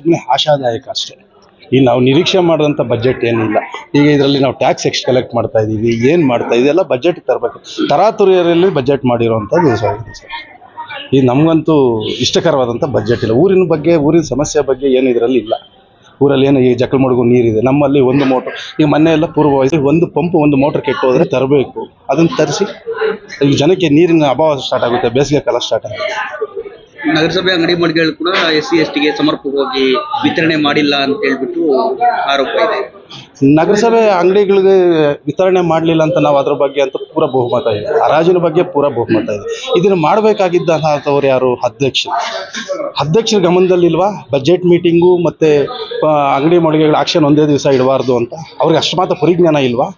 ಸುಮ್ಮನೆ ಆಶಾದಾಯಕ ಅಷ್ಟೇ. ಈಗ ನಾವು ನಿರೀಕ್ಷೆ ಮಾಡಿದಂಥ ಬಜೆಟ್ ಏನಿಲ್ಲ. ಈಗ ಇದರಲ್ಲಿ ನಾವು ಟ್ಯಾಕ್ಸ್ ಎಷ್ಟು ಕಲೆಕ್ಟ್ ಮಾಡ್ತಾ ಇದ್ದೀವಿ, ಏನು ಮಾಡ್ತಾ ಇದೆಲ್ಲ ಬಜೆಟ್ ತರಬೇಕು. ತರಾತುರಿಯಲ್ಲಿ ಬಜೆಟ್ ಮಾಡಿರುವಂಥದ್ದು ಸರ್. ಈಗ ನಮಗಂತೂ ಇಷ್ಟಕರವಾದಂಥ ಬಜೆಟ್ ಇಲ್ಲ. ಊರಿನ ಬಗ್ಗೆ, ಊರಿನ ಸಮಸ್ಯೆ ಬಗ್ಗೆ ಏನು ಇದರಲ್ಲಿ ಇಲ್ಲ. ಊರಲ್ಲಿ ಏನು ಈ ಜಕ್ಕಲಮಡುಗು ನೀರಿದೆ, ನಮ್ಮಲ್ಲಿ ಒಂದು ಮೋಟ್ರ್, ಈಗ ಮೊನ್ನೆ ಎಲ್ಲ ಪೂರ್ವವಹಿಸಿ ಒಂದು ಪಂಪ್ ಒಂದು ಮೋಟ್ರ್ ಕೆಟ್ಟು ಹೋದರೆ ತರಬೇಕು. ಅದನ್ನು ತರಿಸಿ ಈಗ ಜನಕ್ಕೆ ನೀರಿನ ಅಭಾವ ಸ್ಟಾರ್ಟ್ ಆಗುತ್ತೆ, ಬೇಸಿಗೆ ಕಾಲ ಸ್ಟಾರ್ಟ್ ಆಗುತ್ತೆ. ನಗರಸಭೆ ಅಂಗಡಿ ಮಳಿಗೆಗಳು ಕೂಡ SC STಗೆ ಸಮರ್ಪಕವಾಗಿ ವಿತರಣೆ ಮಾಡಿಲ್ಲ ಅಂತ ಹೇಳ್ಬಿಟ್ಟು ಆರೋಪ ಇದೆ. ನಗರಸಭೆ ಅಂಗಡಿಗಳಿಗೆ ವಿತರಣೆ ಮಾಡಲಿಲ್ಲ ಅಂತ ನಾವು ಅದ್ರ ಬಗ್ಗೆ ಅಂತ ಪೂರ ಬಹುಮತ ಇದೆ. ಹರಾಜಿನ ಬಗ್ಗೆ ಪೂರ ಬಹುಮತ ಇದೆ. ಇದನ್ನು ಮಾಡಬೇಕಾಗಿದ್ದಂಥವ್ರು ಯಾರು? ಅಧ್ಯಕ್ಷರ ಗಮನದಲ್ಲಿಲ್ವಾ? ಬಜೆಟ್ ಮೀಟಿಂಗು ಮತ್ತು ಅಂಗಡಿ ಮಳಿಗೆಗಳ ಆಕ್ಷನ್ ಒಂದೇ ದಿವಸ ಇಡಬಾರ್ದು ಅಂತ ಅವ್ರಿಗೆ ಅಷ್ಟು ಮಾತ್ರ ಪರಿಜ್ಞಾನ ಇಲ್ವಾ?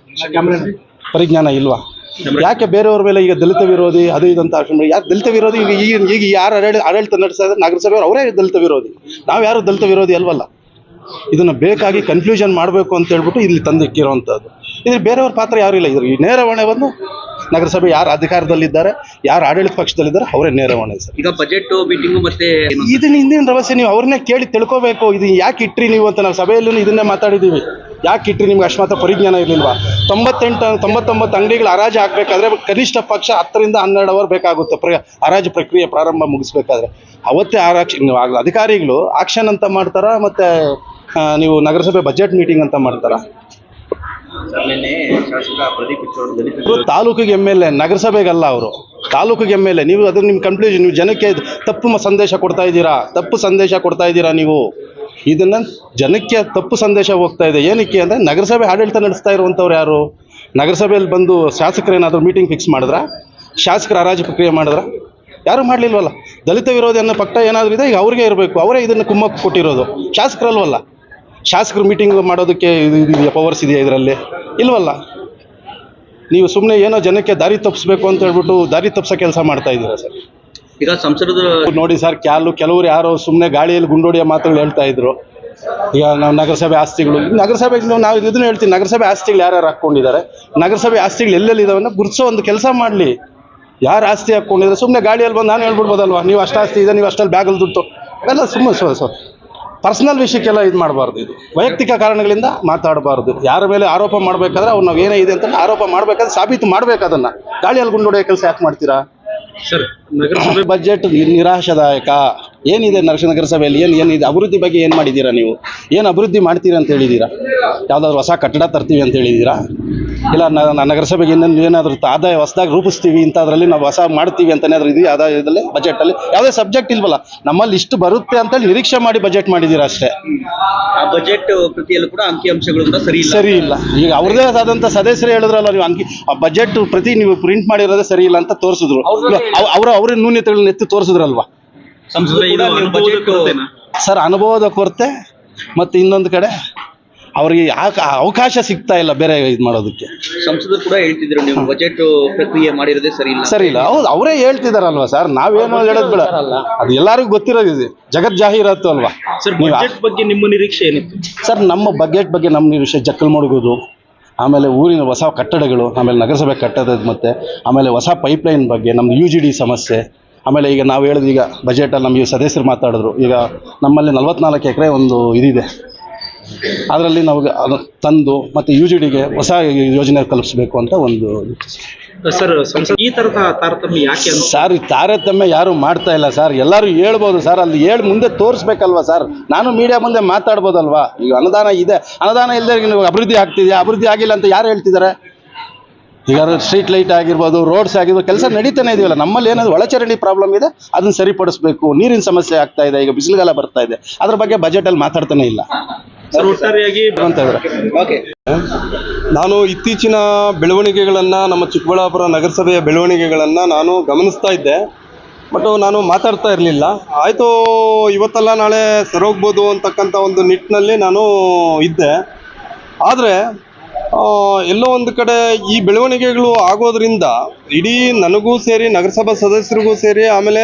ಯಾಕೆ ಬೇರೆಯವ್ರ ಮೇಲೆ ಈಗ ದಲಿತ ವಿರೋಧಿ ಅದು ಇದಂತ ಯಾಕೆ ದಲಿತ ವಿರೋಧಿ? ಈಗ ಯಾರು ಆಡಳಿತ ನಡೆಸ್ತಾ ಇದ್ದಾರೆ ನಗರಸಭೆಯವರು, ಅವರೇ ದಲಿತ ವಿರೋಧಿ. ನಾವು ಯಾರು ದಲಿತ ವಿರೋಧಿ ಅಲ್ವಲ್ಲ. ಇದನ್ನು ಬೇಕಾಗಿ ಕನ್ಫ್ಯೂಷನ್ ಮಾಡಬೇಕು ಅಂತ ಹೇಳ್ಬಿಟ್ಟು ಇಲ್ಲಿ ತಂದಿಕ್ಕಿರೋವಂಥದ್ದು. ಇದ್ರ ಬೇರೆಯವ್ರ ಪಾತ್ರ ಯಾರು ಇಲ್ಲ. ಇದ್ರ ನೇರ ಹೊಣೆ ಬಂದು ನಗರಸಭೆ ಯಾರು ಅಧಿಕಾರದಲ್ಲಿದ್ದಾರೆ, ಯಾರು ಆಡಳಿತ ಪಕ್ಷದಲ್ಲಿದ್ದಾರೆ ಅವರೇ ನೇರ ಹೊಣೆ ಸರ್. ಈಗ ಬಜೆಟ್ ಮೀಟಿಂಗು ಮತ್ತೆ ಇದನ್ನ ಹಿಂದಿನ ರಹಸ್ಯ ನೀವು ಅವ್ರನ್ನೇ ಕೇಳಿ ತಿಳ್ಕೋಬೇಕು. ಇದು ಯಾಕೆ ಇಟ್ರಿ ನೀವು ಅಂತ ನಾವು ಸಭೆಯಲ್ಲೂ ಇದನ್ನೇ ಮಾತಾಡಿದ್ದೀವಿ. ಯಾಕೆ ಇಟ್ರಿ? ನಿಮ್ಗೆ ಅಷ್ಟು ಮಾತ್ರ ಪರಿಜ್ಞಾನ ಇರಲಿಲ್ವಾ? 99 ಅಂಗಡಿಗಳು ಹರಾಜು ಹಾಕಬೇಕಾದ್ರೆ ಕನಿಷ್ಠ ಪಕ್ಷ 10 ರಿಂದ 12 ಅವರ್ ಬೇಕಾಗುತ್ತೆ ಹರಾಜು ಪ್ರಕ್ರಿಯೆ ಪ್ರಾರಂಭ ಮುಗಿಸ್ಬೇಕಾದ್ರೆ. ಅವತ್ತೇ ಅಧಿಕಾರಿಗಳು ಆಕ್ಷನ್ ಅಂತ ಮಾಡ್ತಾರ, ಮತ್ತೆ ನೀವು ನಗರಸಭೆ ಬಜೆಟ್ ಮೀಟಿಂಗ್ ಅಂತ ಮಾಡ್ತಾರ. ತಾಲೂಕಿಗೆ MLA, ನಗರಸಭೆಗಲ್ಲ ಅವರು, ತಾಲೂಕಿಗೆ MLA. ನೀವು ಅದ್ರ ನಿಮ್ಮ ಕನ್ಫ್ಯೂಷನ್, ನೀವು ಜನಕ್ಕೆ ತಪ್ಪು ಸಂದೇಶ ಕೊಡ್ತಾ ಇದ್ದೀರಾ ನೀವು. ಇದನ್ನು ಜನಕ್ಕೆ ತಪ್ಪು ಸಂದೇಶ ಹೋಗ್ತಾ ಇದೆ. ಏನಕ್ಕೆ ಅಂದರೆ ನಗರಸಭೆ ಆಡಳಿತ ನಡೆಸ್ತಾ ಇರುವಂಥವ್ರು ಯಾರು? ನಗರಸಭೆಯಲ್ಲಿ ಬಂದು ಶಾಸಕರೇನಾದರೂ ಮೀಟಿಂಗ್ ಫಿಕ್ಸ್ ಮಾಡಿದ್ರಾ? ಶಾಸಕರ ಹರಾಜು ಪ್ರಕ್ರಿಯೆ ಮಾಡಿದ್ರಾ? ಯಾರು ಮಾಡಲಿಲ್ವಲ್ಲ. ದಲಿತ ವಿರೋಧಿ ಅನ್ನೋ ಪಕ್ಷ ಏನಾದರೂ ಇದೆ, ಈಗ ಅವ್ರಿಗೆ ಇರಬೇಕು. ಅವರೇ ಇದನ್ನು ಕುಮ್ಮಕ್ಕು ಕೊಟ್ಟಿರೋದು, ಶಾಸಕರಲ್ವಲ್ಲ. ಶಾಸಕರು ಮೀಟಿಂಗ್ ಮಾಡೋದಕ್ಕೆ ಪವರ್ಸ್ ಇದೆಯಾ ಇದರಲ್ಲಿ? ಇಲ್ವಲ್ಲ. ನೀವು ಸುಮ್ಮನೆ ಏನೋ ಜನಕ್ಕೆ ದಾರಿ ತಪ್ಪಿಸ್ಬೇಕು ಅಂತ ಹೇಳ್ಬಿಟ್ಟು ದಾರಿ ತಪ್ಪಿಸೋ ಕೆಲಸ ಮಾಡ್ತಾ ಇದ್ದೀರಾ ಸರ್. ಈಗ ಸಂಸದ ನೋಡಿ ಸರ್, ಕೆಲವರು ಯಾರೋ ಸುಮ್ಮನೆ ಗಾಳಿಯಲ್ಲಿ ಗುಂಡೋಡಿಯೋ ಮಾತುಗಳು ಹೇಳ್ತಾ ಇದ್ರು. ಈಗ ನಾವು ನಗರಸಭೆ ಆಸ್ತಿಗಳು, ನಗರಸಭೆಗೆ ನಾವು ಇದನ್ನು ಹೇಳ್ತೀವಿ, ನಗರಸಭೆ ಆಸ್ತಿಗಳು ಯಾರ್ಯಾರು ಹಾಕ್ಕೊಂಡಿದ್ದಾರೆ, ನಗರಸಭೆ ಆಸ್ತಿಗಳು ಎಲ್ಲೆಲ್ಲಿದ್ದಾವನ್ನ ಗುರುತಿಸೋ ಒಂದು ಕೆಲಸ ಮಾಡಲಿ. ಯಾರು ಆಸ್ತಿ ಹಾಕ್ಕೊಂಡಿದ್ದಾರೆ ಸುಮ್ಮನೆ ಗಾಳಿಯಲ್ಲಿ ಬಂದು ನಾನು ಹೇಳ್ಬಿಡ್ಬೋದಲ್ವಾ, ನೀವು ಅಷ್ಟು ಆಸ್ತಿ ಇದೆ, ನೀವು ಅಷ್ಟಲ್ಲಿ ಬ್ಯಾಗಲ್ಲಿ ದುಡ್ಡು ಎಲ್ಲ ಸುಮ್ಮನೆ ಪರ್ಸನಲ್ ವಿಷಯಕ್ಕೆಲ್ಲ ಇದು ಮಾಡಬಾರ್ದು. ಇದು ವೈಯಕ್ತಿಕ ಕಾರಣಗಳಿಂದ ಮಾತಾಡಬಾರ್ದು. ಯಾರ ಮೇಲೆ ಆರೋಪ ಮಾಡಬೇಕಾದ್ರೆ ಅವ್ರು ನಾವು ಏನೇ ಇದೆ ಅಂತ ಆರೋಪ ಮಾಡಬೇಕಾದ್ರೆ ಸಾಬೀತು ಮಾಡಬೇಕು. ಅದನ್ನು ಗಾಳಿಯಲ್ಲಿ ಗುಂಡೋಡಿಯೋ ಕೆಲಸ ಯಾಕೆ ಮಾಡ್ತೀರಾ ಸರ್? ನಗರಸಭೆ ಬಜೆಟ್ ನಿರಾಶಾದಾಯಕ. ಏನಿದೆ ನಗರಸಭೆಯಲ್ಲಿ ಏನಿದೆ? ಅಭಿವೃದ್ಧಿ ಬಗ್ಗೆ ಏನು ಮಾಡಿದ್ದೀರಾ ನೀವು? ಏನು ಅಭಿವೃದ್ಧಿ ಮಾಡ್ತೀರಾ ಅಂತ ಹೇಳಿದ್ದೀರಾ? ಯಾವುದಾದ್ರು ಹೊಸ ಕಟ್ಟಡ ತರ್ತೀವಿ ಅಂತ ಹೇಳಿದ್ದೀರಾ? ಇಲ್ಲ ನಗರಸಭೆಗೆ ಏನಾದರೂ ಆದಾಯ ಹೊಸದಾಗಿ ರೂಪಿಸ್ತೀವಿ ಇಂಥದ್ರಲ್ಲಿ ನಾವು ಹೊಸ ಮಾಡ್ತೀವಿ ಅಂತೇನಾದ್ರೂ ಇದೆಯಾ ಆದಾಯದಲ್ಲಿ? ಬಜೆಟಲ್ಲಿ ಯಾವುದೇ ಸಬ್ಜೆಕ್ಟ್ ಇಲ್ವಲ್ಲ. ನಮ್ಮಲ್ಲಿ ಇಷ್ಟು ಬರುತ್ತೆ ಅಂತೇಳಿ ನಿರೀಕ್ಷೆ ಮಾಡಿ ಬಜೆಟ್ ಮಾಡಿದ್ದೀರಾ ಅಷ್ಟೇ. ಆ ಬಜೆಟ್ ಪ್ರತಿಯಲ್ಲೂ ಕೂಡ ಅಂಕಿಅಂಶಗಳು ಕೂಡ ಸರಿ ಇಲ್ಲ. ಈಗ ಅವ್ರದೇ ಆದಂಥ ಸದಸ್ಯರು ಹೇಳಿದ್ರಲ್ಲ, ನೀವು ಆ ಬಜೆಟ್ ಪ್ರತಿ ನೀವು ಪ್ರಿಂಟ್ ಮಾಡಿರೋದೇ ಸರಿ ಇಲ್ಲ ಅಂತ ತೋರಿಸಿದ್ರು. ಅವ್ರ ನ್ಯೂನತೆಗಳನ್ನ ಎತ್ತಿ ತೋರಿಸಿದ್ರಲ್ವಾ ಸರ್. ಅನುಭವದ ಕೊರತೆ ಮತ್ತು ಇನ್ನೊಂದು ಕಡೆ ಅವ್ರಿಗೆ ಯಾಕೆ ಅವಕಾಶ ಸಿಗ್ತಾ ಇಲ್ಲ ಬೇರೆ ಇದು ಮಾಡೋದಕ್ಕೆ. ಸಂಸದರು ಕೂಡ ಹೇಳ್ತಿದ್ರು ನೀವು ಬಜೆಟ್ ಪ್ರಕ್ರಿಯೆ ಮಾಡಿರೋದೇ ಸರಿ ಇಲ್ಲ. ಹೌದು, ಅವರೇ ಹೇಳ್ತಿದಾರಲ್ವಾ ಸರ್. ನಾವೇನೋ ಹೇಳೋದು ಬೇಡ, ಅದು ಎಲ್ಲರಿಗೂ ಗೊತ್ತಿರೋದಿದೆ, ಜಗತ್ ಜಾಹೀರಾತು ಅಲ್ವಾ. ಬಜೆಟ್ ಬಗ್ಗೆ ನಿಮ್ಮ ನಿರೀಕ್ಷೆ ಏನಿತ್ತು ಸರ್? ನಮ್ಮ ಬಜೆಟ್ ಬಗ್ಗೆ ನಮ್ಮ ನಿರೀಕ್ಷೆ ಜಕ್ಕಲಮಡುಗು, ಆಮೇಲೆ ಊರಿನ ಹೊಸ ಕಟ್ಟಡಗಳು, ಆಮೇಲೆ ನಗರಸಭೆ ಕಟ್ಟಡದ, ಮತ್ತು ಆಮೇಲೆ ಹೊಸ ಪೈಪ್ಲೈನ್ ಬಗ್ಗೆ, ನಮ್ಮದು UGD ಸಮಸ್ಯೆ. ಆಮೇಲೆ ಈಗ ನಾವು ಹೇಳಿದ್ವಿ, ಈಗ ಬಜೆಟಲ್ಲಿ ನಮಗೆ ಸದಸ್ಯರು ಮಾತಾಡಿದ್ರು, ಈಗ ನಮ್ಮಲ್ಲಿ 44 ಎಕರೆ ಒಂದು ಇದಿದೆ, ಅದರಲ್ಲಿ ನಾವು ಅದು ತಂದು ಮತ್ತು UGDಗೆ ಹೊಸ ಯೋಜನೆ ಕಲ್ಪಿಸಬೇಕು ಅಂತ ಒಂದು ಸರ್. ಈ ಥರದ ತಾರತಮ್ಯ ಯಾಕೆ ಸರ್? ಈ ತಾರತಮ್ಯ ಯಾರು ಮಾಡ್ತಾ ಇಲ್ಲ ಸರ್. ಎಲ್ಲರೂ ಹೇಳ್ಬೋದು ಸರ್, ಅಲ್ಲಿ ಹೇಳಿ ಮುಂದೆ ತೋರಿಸ್ಬೇಕಲ್ವ ಸರ್. ನಾನು ಮೀಡಿಯಾ ಮುಂದೆ ಮಾತಾಡ್ಬೋದಲ್ವಾ. ಈಗ ಅನುದಾನ ಇದೆ, ಅನುದಾನ ಇಲ್ಲದೆ ನೀವು ಅಭಿವೃದ್ಧಿ ಆಗ್ತಿದೆಯಾ? ಅಭಿವೃದ್ಧಿ ಆಗಿಲ್ಲ ಅಂತ ಯಾರು ಹೇಳ್ತಿದ್ದಾರೆ? ಈಗ ಸ್ಟ್ರೀಟ್ ಲೈಟ್ ಆಗಿರ್ಬೋದು, ರೋಡ್ಸ್ ಆಗಿರ್ಬೋದು, ಕೆಲಸ ನಡೀತಾನೆ ಇದೆಯಲ್ಲ. ನಮ್ಮಲ್ಲಿ ಏನಾದ್ರು ಒಳಚರಂಡಿ ಪ್ರಾಬ್ಲಮ್ ಇದೆ, ಅದನ್ನು ಸರಿಪಡಿಸಬೇಕು. ನೀರಿನ ಸಮಸ್ಯೆ ಆಗ್ತಾ ಇದೆ, ಈಗ ಬಿಸಿಲುಗಾಲ ಬರ್ತಾ ಇದೆ, ಅದ್ರ ಬಗ್ಗೆ ಬಜೆಟಲ್ಲಿ ಮಾತಾಡ್ತಾನೆ ಇಲ್ಲ. ನಾನು ಇತ್ತೀಚಿನ ಬೆಳವಣಿಗೆಗಳನ್ನು, ನಮ್ಮ ಚಿಕ್ಕಬಳ್ಳಾಪುರ ನಗರಸಭೆಯ ಬೆಳವಣಿಗೆಗಳನ್ನು ನಾನು ಗಮನಿಸ್ತಾ ಇದ್ದೆ. ಬಟ್ ನಾನು ಮಾತಾಡ್ತಾ ಇರಲಿಲ್ಲ. ಆಯಿತು, ಇವತ್ತಲ್ಲ ನಾಳೆ ಸರೋಗ್ಬೋದು ಅಂತಕ್ಕಂಥ ಒಂದು ನಿಟ್ಟಿನಲ್ಲಿ ನಾನು ಇದ್ದೆ. ಆದರೆ ಎಲ್ಲೋ ಒಂದು ಕಡೆ ಈ ಬೆಳವಣಿಗೆಗಳು ಆಗೋದ್ರಿಂದ ಇಡೀ ನನಗೂ ಸೇರಿ, ನಗರಸಭಾ ಸದಸ್ಯರಿಗೂ ಸೇರಿ, ಆಮೇಲೆ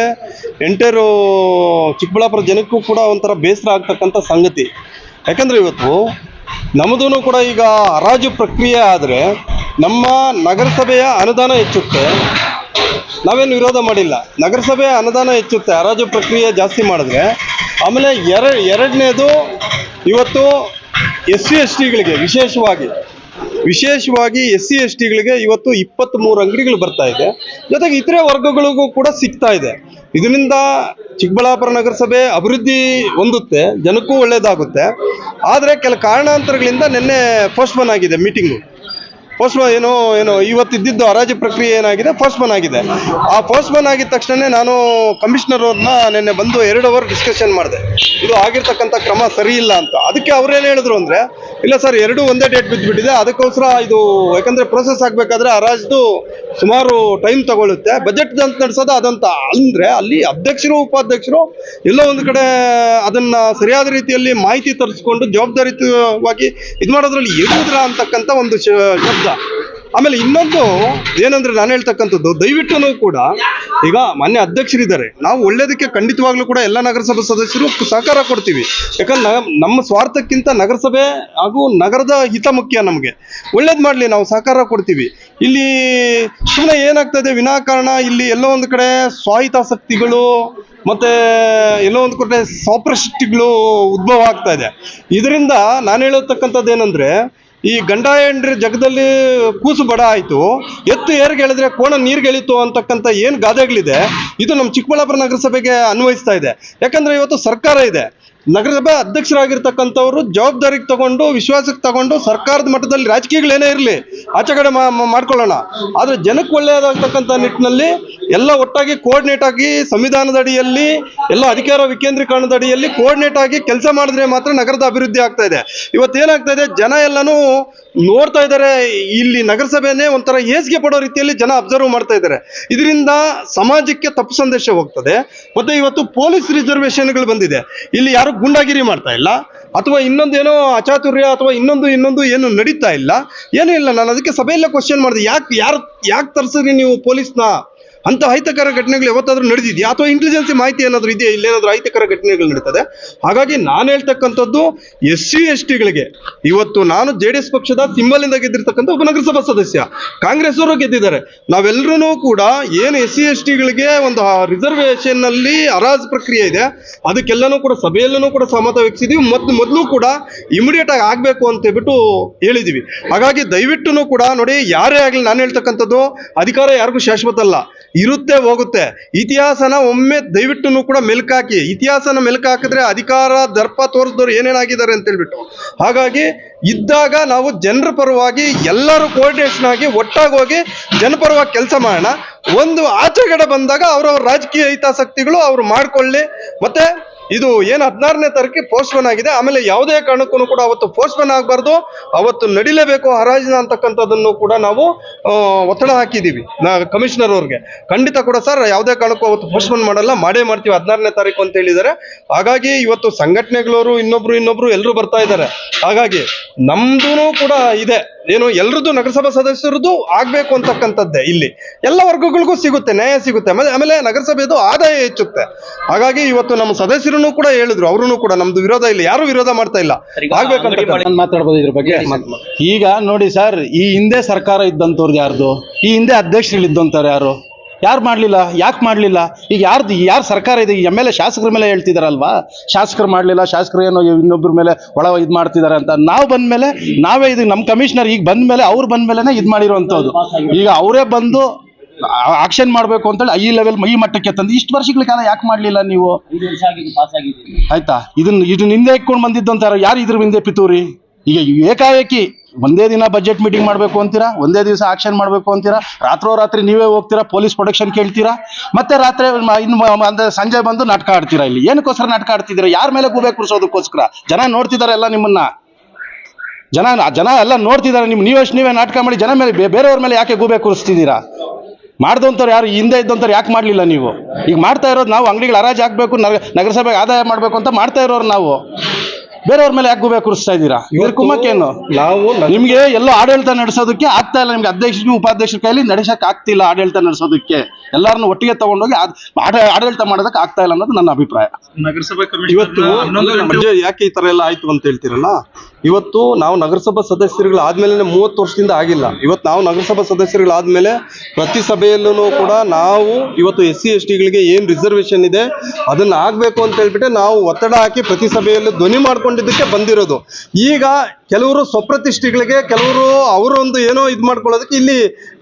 ಎಂಟೈರು ಚಿಕ್ಕಬಳ್ಳಾಪುರ ಜನಕ್ಕೂ ಕೂಡ ಒಂಥರ ಬೇಸರ ಆಗ್ತಕ್ಕಂಥ ಸಂಗತಿ. ಯಾಕಂದರೆ ಇವತ್ತು ನಮ್ಮದೂ ಕೂಡ ಈಗ ಹರಾಜು ಪ್ರಕ್ರಿಯೆ ಆದರೆ ನಮ್ಮ ನಗರಸಭೆಯ ಅನುದಾನ ಹೆಚ್ಚುತ್ತೆ, ನಾವೇನು ವಿರೋಧ ಮಾಡಿಲ್ಲ. ನಗರಸಭೆ ಅನುದಾನ ಹೆಚ್ಚುತ್ತೆ, ಹರಾಜು ಪ್ರಕ್ರಿಯೆ ಜಾಸ್ತಿ ಮಾಡಿದ್ರೆ. ಆಮೇಲೆ ಎರಡನೇದು, ಇವತ್ತು SC/STಗಳಿಗೆ ವಿಶೇಷವಾಗಿ SC/STಗಳಿಗೆ ಇವತ್ತು 23 ಅಂಗಡಿಗಳು ಬರ್ತಾ ಇದೆ. ಜೊತೆಗೆ ಇತರೆ ವರ್ಗಗಳಿಗೂ ಕೂಡ ಸಿಗ್ತಾ ಇದೆ. ಇದರಿಂದ ಚಿಕ್ಕಬಳ್ಳಾಪುರ ನಗರಸಭೆ ಅಭಿವೃದ್ಧಿ ಹೊಂದುತ್ತೆ, ಜನಕ್ಕೂ ಒಳ್ಳೆಯದಾಗುತ್ತೆ. ಆದರೆ ಕೆಲ ಕಾರಣಾಂತರಗಳಿಂದ ನಿನ್ನೆ ಪೋಸ್ಟ್ಪೋನ್ ಆಗಿದೆ ಮೀಟಿಂಗು. ಏನೋ ಇವತ್ತಿದ್ದು ಹರಾಜು ಪ್ರಕ್ರಿಯೆ ಏನಾಗಿದೆ, ಪೋಸ್ಟ್ಪೋನ್ ಆಗಿದೆ. ಆ ಪೋಸ್ಟ್ಪೋನ್ ಆಗಿದ ತಕ್ಷಣ ನಾನು ಕಮಿಷನರ್ ಅವ್ರನ್ನ ನಿನ್ನೆ ಬಂದು 2 ಅವರ್ ಡಿಸ್ಕಷನ್ ಮಾಡಿದೆ, ಇದು ಆಗಿರ್ತಕ್ಕಂಥ ಕ್ರಮ ಸರಿ ಇಲ್ಲ ಅಂತ. ಅದಕ್ಕೆ ಅವ್ರೇನು ಹೇಳಿದ್ರು ಅಂದರೆ, ಇಲ್ಲ ಸರ್, ಎರಡೂ ಒಂದೇ ಡೇಟ್ ಬಿದ್ದುಬಿಟ್ಟಿದೆ, ಅದಕ್ಕೋಸ್ಕರ ಇದು ಯಾಕಂದರೆ ಪ್ರೊಸೆಸ್ ಆಗಬೇಕಾದ್ರೆ ಹರಾಜು ಸುಮಾರು ಟೈಮ್ ತಗೊಳ್ಳುತ್ತೆ, ಬಜೆಟ್ ಅಂತ ನಡೆಸೋದು ಅದಂತ. ಅಂದರೆ ಅಲ್ಲಿ ಅಧ್ಯಕ್ಷರು ಉಪಾಧ್ಯಕ್ಷರು ಎಲ್ಲೋ ಒಂದು ಕಡೆ ಅದನ್ನು ಸರಿಯಾದ ರೀತಿಯಲ್ಲಿ ಮಾಹಿತಿ ತರಿಸ್ಕೊಂಡು ಜವಾಬ್ದಾರಿಯುತವಾಗಿ ಇದು ಮಾಡೋದ್ರಲ್ಲಿ ಎಡುವುದ್ರ ಅಂತಕ್ಕಂಥ ಒಂದು ಶಬ್ದ. ಆಮೇಲೆ ಇನ್ನೊಂದು ಏನಂದ್ರೆ ನಾನು ಹೇಳ್ತಕ್ಕಂಥದ್ದು, ದಯವಿಟ್ಟು ಕೂಡ ಈಗ ಮಾನ್ಯ ಅಧ್ಯಕ್ಷರಿದ್ದಾರೆ, ನಾವು ಒಳ್ಳೇದಕ್ಕೆ ಖಂಡಿತವಾಗ್ಲೂ ಕೂಡ ಎಲ್ಲ ನಗರಸಭಾ ಸದಸ್ಯರು ಸಹಕಾರ ಕೊಡ್ತೀವಿ. ಯಾಕಂದ್ರೆ ನಮ್ಮ ಸ್ವಾರ್ಥಕ್ಕಿಂತ ನಗರಸಭೆ ಹಾಗೂ ನಗರದ ಹಿತ ಮುಖ್ಯ. ನಮಗೆ ಒಳ್ಳೇದು ಮಾಡಲಿ, ನಾವು ಸಹಕಾರ ಕೊಡ್ತೀವಿ. ಇಲ್ಲಿ ಸುಮ್ಮನೆ ಏನಾಗ್ತದೆ ವಿನಾಕಾರಣ ಇಲ್ಲಿ ಎಲ್ಲೋ ಒಂದು ಕಡೆ ಸ್ವಾಹಿತಾಸಕ್ತಿಗಳು ಮತ್ತೆ ಎಲ್ಲೋ ಒಂದು ಕಡೆ ಸಾಪ್ರಶಕ್ತಿಗಳು ಉದ್ಭವ ಆಗ್ತಾ ಇದೆ. ಇದರಿಂದ ನಾನು ಹೇಳತಕ್ಕಂಥದ್ದು ಏನಂದ್ರೆ, ಈ ಗಂಡ ಹೆಂಡ್ರಿ ಜಗದಲ್ಲಿ ಕೂಸು ಬಡ ಆಯಿತು, ಎತ್ತು ಏರ್ಗೆ ಎಳೆದ್ರೆ ಕೋಣ ನೀರಿಗೆ ಎಳೀತು ಅಂತಕ್ಕಂಥ ಏನು ಗಾದೆಗಳಿದೆ, ಇದು ನಮ್ಮ ಚಿಕ್ಕಬಳ್ಳಾಪುರ ನಗರಸಭೆಗೆ ಅನ್ವಯಿಸ್ತಾ ಇದೆ. ಯಾಕಂದರೆ ಇವತ್ತು ಸರ್ಕಾರ ಇದೆ, ನಗರಸಭೆ ಅಧ್ಯಕ್ಷರಾಗಿರ್ತಕ್ಕಂಥವ್ರು ಜವಾಬ್ದಾರಿಗೆ ತಗೊಂಡು ವಿಶ್ವಾಸಕ್ಕೆ ತಗೊಂಡು ಸರ್ಕಾರದ ಮಟ್ಟದಲ್ಲಿ ರಾಜಕೀಯಗಳೇನೇ ಇರಲಿ ಆಚೆ ಕಡೆ ಮಾಡ್ಕೊಳ್ಳೋಣ. ಆದರೆ ಜನಕ್ಕೆ ಒಳ್ಳೆಯದಾಗ್ತಕ್ಕಂಥ ನಿಟ್ಟಿನಲ್ಲಿ ಎಲ್ಲ ಒಟ್ಟಾಗಿ ಕೋಆರ್ಡಿನೇಟ್ ಆಗಿ ಸಂವಿಧಾನದ ಅಡಿಯಲ್ಲಿ ಎಲ್ಲ ಅಧಿಕಾರ ವಿಕೇಂದ್ರೀಕರಣದ ಅಡಿಯಲ್ಲಿ ಕೋಆರ್ಡಿನೇಟ್ ಆಗಿ ಕೆಲಸ ಮಾಡಿದ್ರೆ ಮಾತ್ರ ನಗರದ ಅಭಿವೃದ್ಧಿ ಆಗ್ತಾ ಇದೆ. ಇವತ್ತೇನಾಗ್ತಾ ಇದೆ, ಜನ ಎಲ್ಲನೂ ನೋಡ್ತಾ ಇದ್ದಾರೆ, ಇಲ್ಲಿ ನಗರಸಭೆನೇ ಒಂಥರ ಹೇಸಿಗೆ ಪಡೋ ರೀತಿಯಲ್ಲಿ ಜನ ಅಬ್ಸರ್ವ್ ಮಾಡ್ತಾ ಇದ್ದಾರೆ. ಇದರಿಂದ ಸಮಾಜಕ್ಕೆ ತಪ್ಪು ಸಂದೇಶ ಹೋಗ್ತದೆ. ಮತ್ತೆ ಇವತ್ತು ಪೊಲೀಸ್ ರಿಸರ್ವೇಷನ್ಗಳು ಬಂದಿದೆ, ಇಲ್ಲಿ ಯಾರು ಗುಂಡಾಗಿರಿ ಮಾಡ್ತಾ ಇಲ್ಲ, ಅಥವಾ ಇನ್ನೊಂದೇನೋ ಅಚಾತುರ್ಯ ಅಥವಾ ಇನ್ನೊಂದು ಏನು ನಡೀತಾ ಇಲ್ಲ, ಏನೂ ಇಲ್ಲ. ನಾನು ಅದಕ್ಕೆ ಸಭೆಯಲ್ಲೇ ಕ್ವಶನ್ ಮಾಡಿದೆ, ಯಾಕೆ ತರಿಸಿದ್ರಿ ನೀವು ಪೊಲೀಸ್ನ? ಅಂತ ಅಹಿತಕರ ಘಟನೆಗಳು ಯಾವತ್ತಾದ್ರೂ ನಡೆದಿದೆಯಾ? ಅಥವಾ ಇಂಟೆಲಿಜೆನ್ಸಿ ಮಾಹಿತಿ ಏನಾದರೂ ಇದೆಯಾ ಇಲ್ಲೇನಾದರೂ ಅಹಿತಕರ ಘಟನೆಗಳು ನಡೀತದೆ? ಹಾಗಾಗಿ ನಾನು ಹೇಳ್ತಕ್ಕಂಥದ್ದು, SC/STಗಳಿಗೆ ಇವತ್ತು ನಾನು JDS ಪಕ್ಷದ ಸಿಂಬಲಿಂದ ಗೆದ್ದಿರ್ತಕ್ಕಂಥ ಒಬ್ಬ ನಗರಸಭಾ ಸದಸ್ಯ, ಕಾಂಗ್ರೆಸ್ ಅವರು ಗೆದ್ದಿದ್ದಾರೆ. ನಾವೆಲ್ಲರೂ ಕೂಡ ಏನು SC/STಗಳಿಗೆ ಒಂದು ರಿಸರ್ವೇಷನ್ನಲ್ಲಿ ಹರಾಜು ಪ್ರಕ್ರಿಯೆ ಇದೆ, ಅದಕ್ಕೆಲ್ಲನೂ ಕೂಡ ಸಭೆಯಲ್ಲೂ ಕೂಡ ಸಹಮತ ವ್ಯಕ್ತಿದ್ದೀವಿ. ಮೊದಲು ಕೂಡ ಇಮಿಡಿಯೇಟ್ ಆಗಿ ಆಗಬೇಕು ಅಂತ ಹೇಳ್ಬಿಟ್ಟು ಹೇಳಿದ್ದೀವಿ. ಹಾಗಾಗಿ ದಯವಿಟ್ಟು ಕೂಡ ನೋಡಿ, ಯಾರೇ ಆಗಲಿ ನಾನು ಹೇಳ್ತಕ್ಕಂಥದ್ದು, ಅಧಿಕಾರ ಯಾರಿಗೂ ಶಾಶ್ವತ ಅಲ್ಲ, ಇರುತ್ತೆ ಹೋಗುತ್ತೆ. ಇತಿಹಾಸನ ಒಮ್ಮೆ ದಯವಿಟ್ಟು ಕೂಡ ಮೆಲುಕಾಕಿ, ಇತಿಹಾಸನ ಮೆಲುಕಾಕಿದ್ರೆ ಅಧಿಕಾರ ದರ್ಪ ತೋರಿಸಿದವರು ಏನೇನಾಗಿದ್ದಾರೆ ಅಂತ ಹೇಳ್ಬಿಟ್ಟು. ಹಾಗಾಗಿ ಇದ್ದಾಗ ನಾವು ಜನರ ಪರವಾಗಿ ಎಲ್ಲರೂ ಕೋಆರ್ಡಿನೇಷನ್ ಆಗಿ ಒಟ್ಟಾಗಿ ಹೋಗಿ ಜನಪರವಾಗಿ ಕೆಲಸ ಮಾಡೋಣ. ಒಂದು ಆಚೆಗಡೆ ಬಂದಾಗ ಅವರವ್ರ ರಾಜಕೀಯ ಹಿತಾಸಕ್ತಿಗಳು ಅವರು ಮಾಡ್ಕೊಳ್ಳಿ. ಮತ್ತೆ ಇದು ಏನು 16ನೇ ತಾರೀಕಿಗೆ ಪೋಸ್ಟ್ಪೋನ್ ಆಗಿದೆ, ಆಮೇಲೆ ಯಾವುದೇ ಕಾರಣಕ್ಕೂ ಕೂಡ ಅವತ್ತು ಪೋಸ್ಟ್ಪೋನ್ ಆಗಬಾರ್ದು, ಅವತ್ತು ನಡಿಲೇಬೇಕು ಹರಾಜಿನ ಅಂತಕ್ಕಂಥದ್ದನ್ನು ಕೂಡ ನಾವು ಒತ್ತಡ ಹಾಕಿದ್ದೀವಿ ಕಮಿಷನರ್ ಅವ್ರಿಗೆ. ಖಂಡಿತ ಕೂಡ ಸರ್, ಯಾವುದೇ ಕಾರಣಕ್ಕೂ ಅವತ್ತು ಪೋಸ್ಟ್ಪೋನ್ ಮಾಡೇ ಮಾಡ್ತೀವಿ 16ನೇ ತಾರೀಕು ಅಂತ ಹೇಳಿದ್ದಾರೆ. ಹಾಗಾಗಿ ಇವತ್ತು ಸಂಘಟನೆಗಳವರು ಇನ್ನೊಬ್ರು ಎಲ್ಲರೂ ಬರ್ತಾ ಇದ್ದಾರೆ. ಹಾಗಾಗಿ ನಮ್ದು ಕೂಡ ಇದೆ, ಏನು ಎಲ್ಲರದ್ದು ನಗರಸಭಾ ಸದಸ್ಯರದ್ದು ಆಗಬೇಕು ಅಂತಕ್ಕಂಥದ್ದೇ. ಇಲ್ಲಿ ಎಲ್ಲ ವರ್ಗಗಳಿಗೂ ಸಿಗುತ್ತೆ, ನ್ಯಾಯ ಸಿಗುತ್ತೆ. ಆಮೇಲೆ ನಗರಸಭೆದು ಆದಾಯ ಹೆಚ್ಚುತ್ತೆ. ಹಾಗಾಗಿ ಇವತ್ತು ನಮ್ಮ ಸದಸ್ಯರು ಕೂಡ ಹೇಳಿದ್ರು, ಅವರು ಕೂಡ ನಮ್ದು ವಿರೋಧ ಇಲ್ಲ, ಯಾರು ವಿರೋಧ ಮಾಡ್ತಾ ಇಲ್ಲ, ಆಗ್ಬೇಕಂತ ಮಾತಾಡ್ಬೋದು ಇದ್ರ ಬಗ್ಗೆ. ಈಗ ನೋಡಿ ಸರ್, ಈ ಹಿಂದೆ ಸರ್ಕಾರ ಇದ್ದಂಥವ್ರದ್ದು ಯಾರ್ದು, ಈ ಹಿಂದೆ ಅಧ್ಯಕ್ಷಗಳಿದ್ದಂಥವ್ರು ಯಾರು ಮಾಡಲಿಲ್ಲ? ಯಾಕೆ ಮಾಡಲಿಲ್ಲ? ಈಗ ಯಾರು ಸರ್ಕಾರ ಇದೆ? MLA ಶಾಸಕರ ಮೇಲೆ ಹೇಳ್ತಿದಾರಲ್ವಾ, ಶಾಸಕರು ಮಾಡಲಿಲ್ಲ, ಶಾಸಕರು ಏನೋ ಇನ್ನೊಬ್ಬರ ಮೇಲೆ ಇದು ಮಾಡ್ತಿದ್ದಾರೆ ಅಂತ. ನಾವು ಬಂದ್ಮೇಲೆ ನಾವೇ ಇದು ನಮ್ಮ ಕಮಿಷನರ್ ಈಗ ಬಂದ್ಮೇಲೆ ಅವ್ರು ಬಂದ್ಮೇಲೆ ಇದು ಮಾಡಿರುವಂಥದ್ದು. ಈಗ ಅವರೇ ಬಂದು ಆಕ್ಷನ್ ಮಾಡಬೇಕು ಅಂತೇಳಿ ಈ ಮಟ್ಟಕ್ಕೆ ತಂದು ಇಷ್ಟು ವರ್ಷಗಳ ಕಾಲ ಯಾಕೆ ಮಾಡಲಿಲ್ಲ ನೀವು? ಆಯ್ತಾ, ಇದನ್ನ ಹಿಂದೆ ಇಟ್ಕೊಂಡು ಬಂದಿದ್ದಂತಾರ ಯಾರು ಇದ್ರ ಹಿಂದೆ ಪಿತೂರಿ? ಈಗ ಏಕಾಏಕಿ ಒಂದೇ ದಿನ ಬಜೆಟ್ ಮೀಟಿಂಗ್ ಮಾಡಬೇಕು ಅಂತೀರಾ, ಒಂದೇ ದಿವಸ ಆಕ್ಷನ್ ಮಾಡಬೇಕು ಅಂತೀರಾ, ರಾತ್ರಿ ನೀವೇ ಹೋಗ್ತೀರಾ, ಪೊಲೀಸ್ ಪ್ರೊಟೆಕ್ಷನ್ ಕೇಳ್ತೀರಾ, ಮತ್ತೆ ರಾತ್ರಿ ಸಂಜೆ ಬಂದು ನಾಟಕ ಆಡ್ತೀರಾ. ಇಲ್ಲಿ ಏನಕ್ಕೋಸ್ಕರ ನಾಟಕ ಆಡ್ತಿದ್ದೀರಾ? ಯಾರ ಮೇಲೆ ಗೂಬೆ ಕೂರಿಸೋದಕ್ಕೋಸ್ಕರ? ಜನ ನೋಡ್ತಿದ್ದಾರೆ ಎಲ್ಲ ನಿಮ್ಮನ್ನ, ಜನ ಎಲ್ಲ ನೋಡ್ತಿದ್ದಾರೆ. ನೀವೇ ನಾಟಕ ಮಾಡಿ ಜನ ಮೇಲೆ ಬೇರೆಯವ್ರ ಮೇಲೆ ಯಾಕೆ ಗೂಬೆ ಕೂರಿಸ್ತಿದ್ದೀರಾ? ಮಾಡ್ದಂಥವ್ರು ಯಾರು ಹಿಂದೆ ಇದ್ದಂಥವ್ರು ಯಾಕೆ ಮಾಡಲಿಲ್ಲ ನೀವು? ಈಗ ಮಾಡ್ತಾ ಇರೋದು ನಾವು ಅಂಗಡಿಗಳು ಹರಾಜು ಹಾಕಬೇಕು, ನಗರಸಭೆಗೆ ಆದಾಯ ಮಾಡಬೇಕು ಅಂತ ಮಾಡ್ತಾ ಇರೋರು ನಾವು. ಬೇರೆಯವ್ರ ಮೇಲೆ ಯಾಕೆ ಗೂಬೆ ಕೂರಿಸ್ತಾ ಇದ್ದೀರಾ? ಇದ್ರ ಕುಮ್ಮಕ್ಕೇನು? ನಿಮಗೆ ಎಲ್ಲೋ ಆಡಳಿತ ನಡೆಸೋದಕ್ಕೆ ಆಗ್ತಾ ಇಲ್ಲ, ನಿಮ್ಗೆ ಅಧ್ಯಕ್ಷರು ಉಪಾಧ್ಯಕ್ಷರ ಕೈಲಿ ನಡೆಸಕ್ಕೆ ಆಗ್ತಿಲ್ಲ. ಆಡಳಿತ ನಡೆಸೋದಕ್ಕೆ ಎಲ್ಲರನ್ನು ಒಟ್ಟಿಗೆ ತಗೊಂಡೋಗಿ ಆಡಳಿತ ಮಾಡೋದಕ್ಕೆ ಆಗ್ತಾ ಇಲ್ಲ ಅನ್ನೋದು ನನ್ನ ಅಭಿಪ್ರಾಯ. ಇವತ್ತು ಯಾಕೆ ಈ ತರ ಎಲ್ಲ ಆಯ್ತು ಅಂತ ಹೇಳ್ತೀರಲ್ಲ, ಇವತ್ತು ನಾವು ನಗರಸಭಾ ಸದಸ್ಯರುಗಳಾದ್ಮೇಲೆ 30 ವರ್ಷದಿಂದ ಆಗಿಲ್ಲ. ಇವತ್ತು ನಾವು ನಗರಸಭಾ ಸದಸ್ಯರುಗಳಾದ್ಮೇಲೆ ಪ್ರತಿ ಸಭೆಯಲ್ಲೂ ಕೂಡ ನಾವು ಇವತ್ತು SC/STಗಳಿಗೆ ಏನು ರಿಸರ್ವೇಶನ್ ಇದೆ ಅದನ್ನ ಆಗ್ಬೇಕು ಅಂತ ಹೇಳ್ಬಿಟ್ಟು ನಾವು ಒತ್ತಡ ಹಾಕಿ ಪ್ರತಿ ಸಭೆಯಲ್ಲೂ ಧ್ವನಿ ಮಾಡ್ಕೊಂಡಿದ್ದಕ್ಕೆ ಬಂದಿರೋದು. ಈಗ ಕೆಲವರು ಸ್ವಪ್ರತಿಷ್ಠೆಗಳಿಗೆ, ಕೆಲವರು ಅವರೊಂದು ಏನೋ ಇದು ಮಾಡ್ಕೊಳ್ಳೋದಕ್ಕೆ ಇಲ್ಲಿ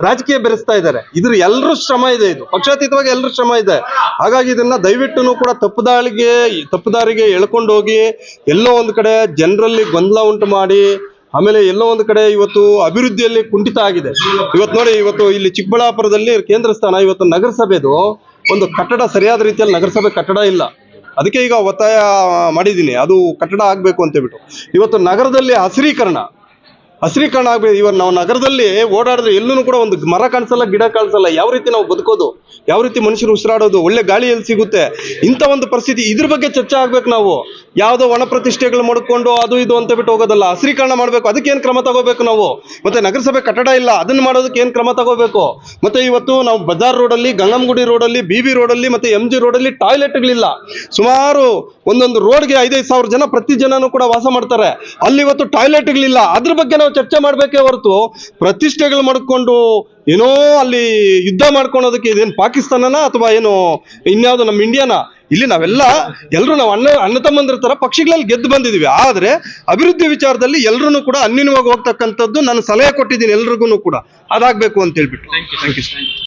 ರಾಜಕೀಯ ಬೆರೆಸ್ತಾ ಇದ್ದಾರೆ. ಇದ್ರ ಎಲ್ಲರೂ ಶ್ರಮ ಇದೆ, ಇದು ಪಕ್ಷಾತೀತವಾಗಿ ಎಲ್ಲರೂ ಶ್ರಮ ಇದೆ. ಹಾಗಾಗಿ ಇದನ್ನ ದಯವಿಟ್ಟು ಕೂಡ ತಪ್ಪು ದಾರಿಗೆ ಎಳ್ಕೊಂಡು ಹೋಗಿ ಎಲ್ಲೋ ಒಂದು ಕಡೆ ಜನರಲ್ಲಿ ಗೊಂದಲ ಉಂಟು ಮಾಡಿ ಆಮೇಲೆ ಎಲ್ಲೋ ಒಂದು ಕಡೆ ಇವತ್ತು ಅಭಿವೃದ್ಧಿಯಲ್ಲಿ ಕುಂಠಿತ ಆಗಿದೆ. ಇವತ್ತು ನೋಡಿ, ಇವತ್ತು ಇಲ್ಲಿ ಚಿಕ್ಕಬಳ್ಳಾಪುರದಲ್ಲಿ ಕೇಂದ್ರ ಸ್ಥಾನ, ಇವತ್ತು ನಗರಸಭೆದು ಒಂದು ಕಟ್ಟಡ ಸರಿಯಾದ ರೀತಿಯಲ್ಲಿ ನಗರಸಭೆ ಕಟ್ಟಡ ಇಲ್ಲ. ಅದಕ್ಕೆ ಈಗ ಒತ್ತಾಯ ಮಾಡಿದ್ದೀನಿ, ಅದು ಕಟ್ಟಡ ಆಗಬೇಕು ಅಂತ ಹೇಳ್ಬಿಟ್ಟು. ಇವತ್ತು ನಗರದಲ್ಲಿ ಹಸಿರೀಕರಣ ಆಗ್ಬೇಕು. ಇವಾಗ ನಾವು ನಗರದಲ್ಲಿ ಓಡಾಡಿದ್ರೆ ಎಲ್ಲೂ ಕೂಡ ಒಂದು ಮರ ಕಾಣಿಸಲ್ಲ, ಗಿಡ ಕಾಣಿಸಲ್ಲ. ಯಾವ ರೀತಿ ನಾವು ಬದುಕೋದು, ಯಾವ ರೀತಿ ಮನುಷ್ಯರು ಉಸಿರಾಡೋದು, ಒಳ್ಳೆ ಗಾಳಿ ಎಲ್ಲಿ ಸಿಗುತ್ತೆ, ಇಂಥ ಒಂದು ಪರಿಸ್ಥಿತಿ, ಇದ್ರ ಬಗ್ಗೆ ಚರ್ಚೆ ಆಗ್ಬೇಕು. ನಾವು ಯಾವುದೋ ಒಣ ಪ್ರತಿಷ್ಠೆಗಳು ಮಾಡ್ಕೊಂಡು ಅದು ಇದು ಅಂತ ಬಿಟ್ಟು ಹೋಗೋದಲ್ಲ, ಹಸಿರೀಕರಣ ಮಾಡಬೇಕು. ಅದಕ್ಕೆ ಏನು ಕ್ರಮ ತಗೋಬೇಕು ನಾವು? ಮತ್ತೆ ನಗರಸಭೆ ಕಟ್ಟಡ ಇಲ್ಲ, ಅದನ್ನ ಮಾಡೋದಕ್ಕೆ ಏನು ಕ್ರಮ ತಗೋಬೇಕು? ಮತ್ತೆ ಇವತ್ತು ನಾವು ಬಜಾರ್ ರೋಡಲ್ಲಿ, ಗಂಗಂಗುಡಿ ರೋಡಲ್ಲಿ, BB ರೋಡಲ್ಲಿ ಮತ್ತೆ MG ರೋಡಲ್ಲಿ ಟಾಯ್ಲೆಟ್ಗಳಿಲ್ಲ. ಸುಮಾರು ಒಂದೊಂದು ರೋಡ್ಗೆ 5,000 ಸಾವಿರ ಜನ ಪ್ರತಿ ಜನನೂ ಕೂಡ ವಾಸ ಮಾಡ್ತಾರೆ. ಅಲ್ಲಿ ಇವತ್ತು ಟಾಯ್ಲೆಟ್ಗಳಿಲ್ಲ. ಅದ್ರ ಬಗ್ಗೆ ನಾವು ಚರ್ಚೆ ಮಾಡಬೇಕೇ ಹೊರತು ಪ್ರತಿಷ್ಠೆಗಳು ಮಾಡ್ಕೊಂಡು ಏನೋ ಅಲ್ಲಿ ಯುದ್ಧ ಮಾಡ್ಕೊಳೋದಕ್ಕೆ ಇದೇನು ಪಾಕಿಸ್ತಾನನ ಅಥವಾ ಏನು ಇನ್ಯಾವುದು ನಮ್ಮ ಇಂಡಿಯಾನ? ಇಲ್ಲಿ ಎಲ್ಲರೂ ನಾವು ಅಣ್ಣ ತಮ್ಮಂದ್ರ ತರ ಪಕ್ಷಗಳಲ್ಲಿ ಗೆದ್ದು ಬಂದಿದೀವಿ. ಆದ್ರೆ ಅಭಿವೃದ್ಧಿ ವಿಚಾರದಲ್ಲಿ ಎಲ್ಲರೂ ಕೂಡ ಅನ್ಯೂನ್ಯವಾಗಿ ಹೋಗ್ತಕ್ಕಂಥದ್ದು ನಾನು ಸಲಹೆ ಕೊಟ್ಟಿದ್ದೀನಿ ಎಲ್ರಿಗೂ ಕೂಡ, ಅದಾಗಬೇಕು ಅಂತ ಹೇಳ್ಬಿಟ್ಟು. Thank you.